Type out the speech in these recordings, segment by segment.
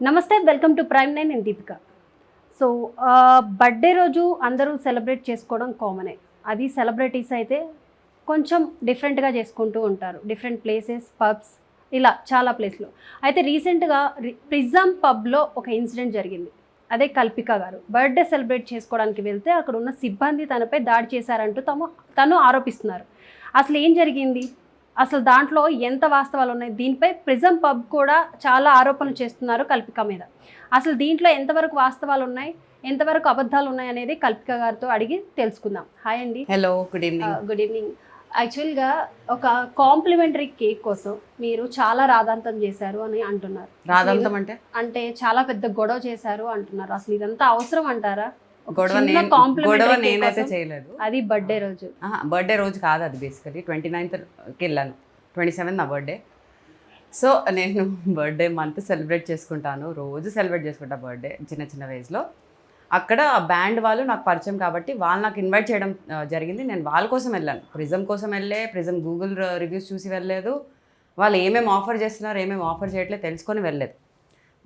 నమస్తే, welcome to prime nine. నేను Deepika. So birthday రోజు అందరూ సెలబ్రేట్ చేసుకోవడం కామనే. అది సెలబ్రిటీస్ అయితే కొంచెం డిఫరెంట్గా చేసుకుంటూ ఉంటారు. డిఫరెంట్ ప్లేసెస్, పబ్స్, ఇలా చాలా ప్లేస్లో. అయితే రీసెంట్గా ప్రిజం పబ్లో ఒక ఇన్సిడెంట్ జరిగింది. అదే కల్పిక గారు బర్త్డే సెలబ్రేట్ చేసుకోవడానికి వెళ్తే అక్కడ ఉన్న సిబ్బంది తనపై దాడి చేశారంటూ తను ఆరోపిస్తున్నారు. అసలు ఏం జరిగింది, అసలు దాంట్లో ఎంత వాస్తవాలు ఉన్నాయి, దీనిపై ప్రిజం పబ్ కూడా చాలా ఆరోపణలు చేస్తున్నారు కల్పిక మీద. అసలు దీంట్లో ఎంతవరకు వాస్తవాలు ఉన్నాయి, ఎంతవరకు అబద్ధాలు ఉన్నాయి అనేది కల్పిక గారితో అడిగి తెలుసుకుందాం. హాయ్ అండి. Hello, good evening. Good evening. యాక్చువల్గా ఒక కాంప్లిమెంటరీ కేక్ కోసం మీరు చాలా రాద్ధాంతం చేశారు అని అంటున్నారు. రాద్ధాంతం అంటే చాలా పెద్ద గొడవ చేశారు అంటున్నారు. అసలు ఇదంతా అవసరం అంటారా? గొడవ నేనైతే చేయలేదు. అది బర్త్డే రోజు. బర్త్డే రోజు కాదు, అది బేసికలీ 29th వెళ్ళాను. 27 నా బర్త్డే. సో నేను బర్త్డే మంత్ సెలబ్రేట్ చేసుకుంటాను, రోజు సెలబ్రేట్ చేసుకుంటా బర్త్డే చిన్న చిన్న వేస్లో. అక్కడ బ్యాండ్ వాళ్ళు నాకు పరిచయం కాబట్టి వాళ్ళు నాకు ఇన్వైట్ చేయడం జరిగింది. నేను వాళ్ళ కోసం వెళ్ళాను, ప్రిజం కోసం ప్రిజం గూగుల్ రివ్యూస్ చూసి వెళ్ళలేదు. వాళ్ళు ఏమేమి ఆఫర్ చేస్తున్నారు, ఏమేమి ఆఫర్ చేయట్లేదు తెలుసుకొని వెళ్ళలేదు.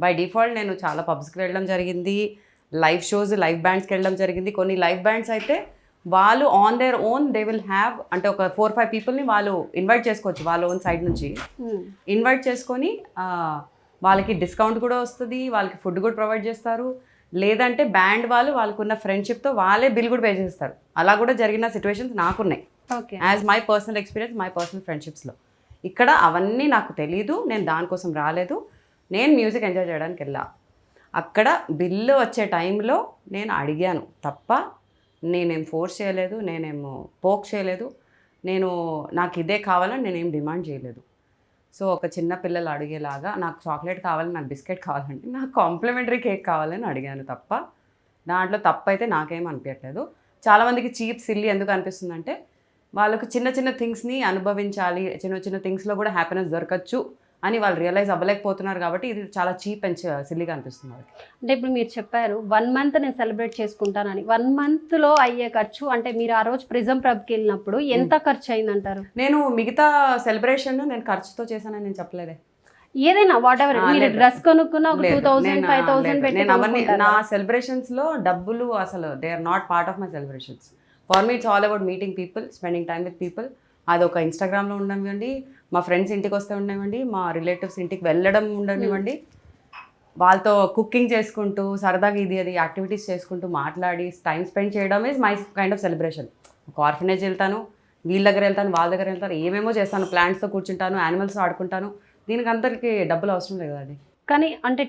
బై డిఫాల్ట్ నేను చాలా పబ్స్కి వెళ్ళడం జరిగింది, లైవ్ షోస్, లైవ్ బ్యాండ్స్కి వెళ్ళడం జరిగింది. కొన్ని లైవ్ బ్యాండ్స్ అయితే వాళ్ళు on their own they will have, అంటే ఒక 4-5 పీపుల్ని వాళ్ళు ఇన్వైట్ చేసుకోవచ్చు వాళ్ళ ఓన్ సైడ్ నుంచి. ఇన్వైట్ చేసుకొని వాళ్ళకి డిస్కౌంట్ కూడా వస్తుంది, వాళ్ళకి ఫుడ్ కూడా ప్రొవైడ్ చేస్తారు. లేదంటే బ్యాండ్ వాళ్ళు వాళ్ళకున్న ఫ్రెండ్షిప్తో వాళ్ళే బిల్ కూడా పే చేస్తారు. అలా కూడా జరిగిన సిచ్యువేషన్స్ నాకున్నాయి, as my personal experience, my personal ఫ్రెండ్షిప్స్లో. ఇక్కడ అవన్నీ నాకు తెలీదు, నేను దానికోసం రాలేదు. నేను మ్యూజిక్ ఎంజాయ్ చేయడానికి వెళ్ళా. అక్కడ బిల్లు వచ్చే టైంలో నేను అడిగాను తప్ప నేనేం ఫోర్స్ చేయలేదు, నేనేమో పోక్ చేయలేదు. నాకు ఇదే కావాలని నేనేం డిమాండ్ చేయలేదు. సో ఒక చిన్న పిల్లలు అడిగేలాగా నాకు చాక్లెట్ కావాలి, నాకు బిస్కెట్ కావాలంటే నాకు కాంప్లిమెంటరీ కేక్ కావాలని అడిగాను తప్ప దాంట్లో తప్పు అయితే నాకేం అనిపించట్లేదు. చాలామందికి చీప్ సిల్లీ ఎందుకు అనిపిస్తుందంటే వాళ్ళకు చిన్న చిన్న థింగ్స్ని అనుభవించాలి, చిన్న చిన్న థింగ్స్లో కూడా హ్యాపీనెస్ దొరకచ్చు అని వాళ్ళు రియలైజ్ అవ్వలేకపోతున్నారు. కాబట్టి ఇది చాలా చీప్ అండ్ సిల్లీగా అనిపిస్తుంది. అంటే ఇప్పుడు మీరు చెప్పారు 1 month నేను సెలబ్రేట్ చేసుకుంటానని. 1 monthలో అయ్యే ఖర్చు, అంటే మీరు ఆ రోజు ప్రిజం పబ్కి వెళ్ళినప్పుడు ఎంత ఖర్చు అయిందంటారు? నేను మిగతా సెలబ్రేషన్ నేను ఖర్చుతో చేశానని నేను చెప్పలేదే. ఏదైనా వాట్ ఎవర్, మీరు డ్రెస్ కొనుక్కున్న ఒక 2000, 5000 పెట్టి నా సెలబ్రేషన్స్లో డబ్బులు అసలు they are not part of my celebrations. For me it's all about meeting people, spending time with people. అది ఒక ఇన్స్టాగ్రామ్లో ఉండనివ్వండి, మా ఫ్రెండ్స్ ఇంటికి వస్తే ఉండనివ్వండి, మా రిలేటివ్స్ ఇంటికి వెళ్ళడం ఉండనివ్వండి, వాళ్ళతో కుకింగ్ చేసుకుంటూ సరదాగా ఇది అది యాక్టివిటీస్ చేసుకుంటూ మాట్లాడి టైం స్పెండ్ చేయడం is my kind of celebration. ఒక ఆర్ఫనేజ్ వెళ్తాను, వీళ్ళ దగ్గర వెళ్తాను, వాళ్ళ దగ్గర వెళ్తాను, ఏమేమో చేస్తాను, ప్లాంట్స్తో కూర్చుంటాను, యానిమల్స్తో ఆడుకుంటాను. దీనికి అందరికీ డబ్బులు అవసరం లేదు అది. కానీ అంటే